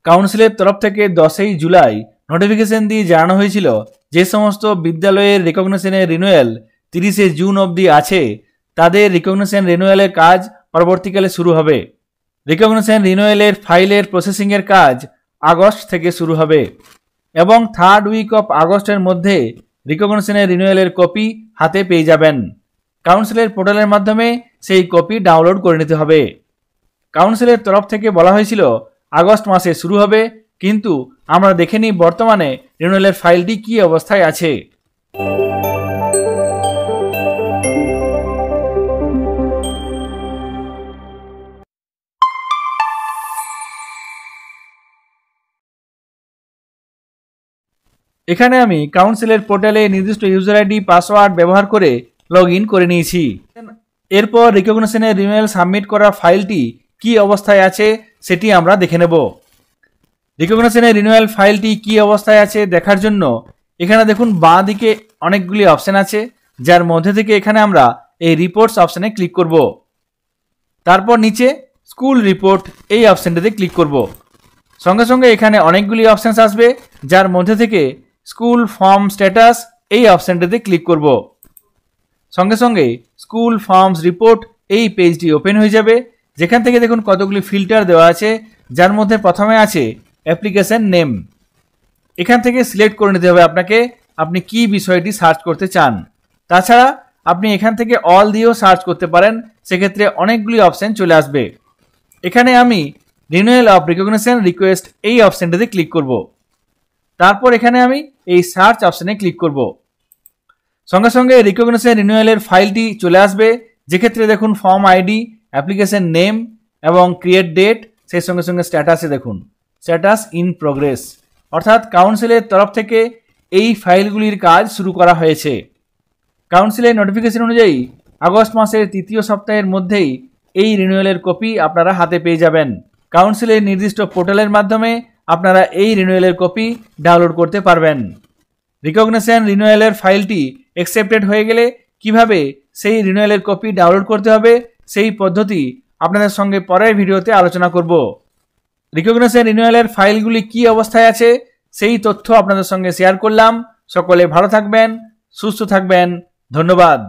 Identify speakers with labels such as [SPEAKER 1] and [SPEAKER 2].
[SPEAKER 1] কাউন্সিলের তরফ থেকে 10ই জুলাই নোটিফিকেশন দিয়ে জানানো হয়েছিল যে সমস্ত বিদ্যালয়ের রিকগনিশনের রিনিউয়াল 30শে জুন অবধি আছে তাদের রিকগনিশন রিনিউয়ালের কাজ পরবর্তীকালে শুরু হবে। রিকগনিশন রিনিউয়ালের ফাইলের প্রসেসিংয়ের কাজ আগস্ট থেকে শুরু হবে এবং 3rd উইক অফ আগস্টের মধ্যে রিকগনিশনের রিনিউয়ালের কপি হাতে পেয়ে যাবেন। কাউন্সিলের পোর্টালের মাধ্যমে সেই কপি ডাউনলোড করে নিতে হবে। কাউন্সিলের তরফ থেকে বলা হয়েছিল আগস্ট মাসে শুরু হবে, কিন্তু আমরা দেখে নিই বর্তমানে রিনিউয়ালের ফাইলটি কী অবস্থায় আছে। এখানে আমি কাউন্সিলের পোর্টালে নির্দিষ্ট ইউজার আইডি পাসওয়ার্ড ব্যবহার করে লগ ইন করে নিয়েছি। এরপর রিকগনিশনের রিনিউয়াল সাবমিট করা ফাইলটি কী অবস্থায় আছে সেটি আমরা দেখে নেব। রিকগনিশনের রিনিউয়াল ফাইলটি কী অবস্থায় আছে দেখার জন্য এখানে দেখুন বাঁ দিকে অনেকগুলি অপশান আছে, যার মধ্যে থেকে এখানে আমরা এই রিপোর্টস অপশানে ক্লিক করব। তারপর নিচে স্কুল রিপোর্ট এই অপশানটিতে ক্লিক করব। সঙ্গে সঙ্গে এখানে অনেকগুলি অপশানস আসবে, যার মধ্যে থেকে স্কুল ফর্ম স্ট্যাটাস এই অপশানটিতে ক্লিক করব। সঙ্গে সঙ্গে স্কুল ফর্মস রিপোর্ট এই পেজটি ওপেন হয়ে যাবে, যেখান থেকে দেখুন কতগুলি ফিল্টার দেওয়া আছে, যার মধ্যে প্রথমে আছে অ্যাপ্লিকেশন নেম। এখান থেকে সিলেক্ট করে নিতে হবে আপনাকে আপনি কি বিষয়টি সার্চ করতে চান। তাছাড়া আপনি এখান থেকে অল দিয়েও সার্চ করতে পারেন, সেক্ষেত্রে অনেকগুলি অপশান চলে আসবে। এখানে আমি রিনিউয়াল অফ রিকগনিশন রিকোয়েস্ট এই অপশানটিতে ক্লিক করব। তারপর এখানে আমি এই সার্চ অপশানে ক্লিক করব। সঙ্গে সঙ্গে রিকগনিশন রিনিউয়ালের ফাইলটি চলে আসবে, যেক্ষেত্রে দেখুন ফর্ম আইডি, অ্যাপ্লিকেশন নেম এবং ক্রিয়েট ডেট, সেই সঙ্গে সঙ্গে স্ট্যাটাসে দেখুন স্ট্যাটাস ইন প্রোগ্রেস, অর্থাৎ কাউন্সিলের তরফ থেকে এই ফাইলগুলির কাজ শুরু করা হয়েছে। কাউন্সিলের নোটিফিকেশন অনুযায়ী আগস্ট মাসের 3য় সপ্তাহের মধ্যেই এই রিনিউয়ালের কপি আপনারা হাতে পেয়ে যাবেন। কাউন্সিলের নির্দিষ্ট পোর্টালের মাধ্যমে আপনারা এই রিনিউয়ালের কপি ডাউনলোড করতে পারবেন। রিকগনিশন রিনিউয়ালের ফাইলটি অ্যাকসেপ্টেড হয়ে গেলে কিভাবে সেই রিনিউয়ালের কপি ডাউনলোড করতে হবে সেই পদ্ধতি আপনাদের সঙ্গে পরের ভিডিওতে আলোচনা করব। রিকগনিশন রিনিউয়ালের ফাইলগুলি কী অবস্থায় আছে সেই তথ্য আপনাদের সঙ্গে শেয়ার করলাম। সকলে ভালো থাকবেন, সুস্থ থাকবেন, ধন্যবাদ।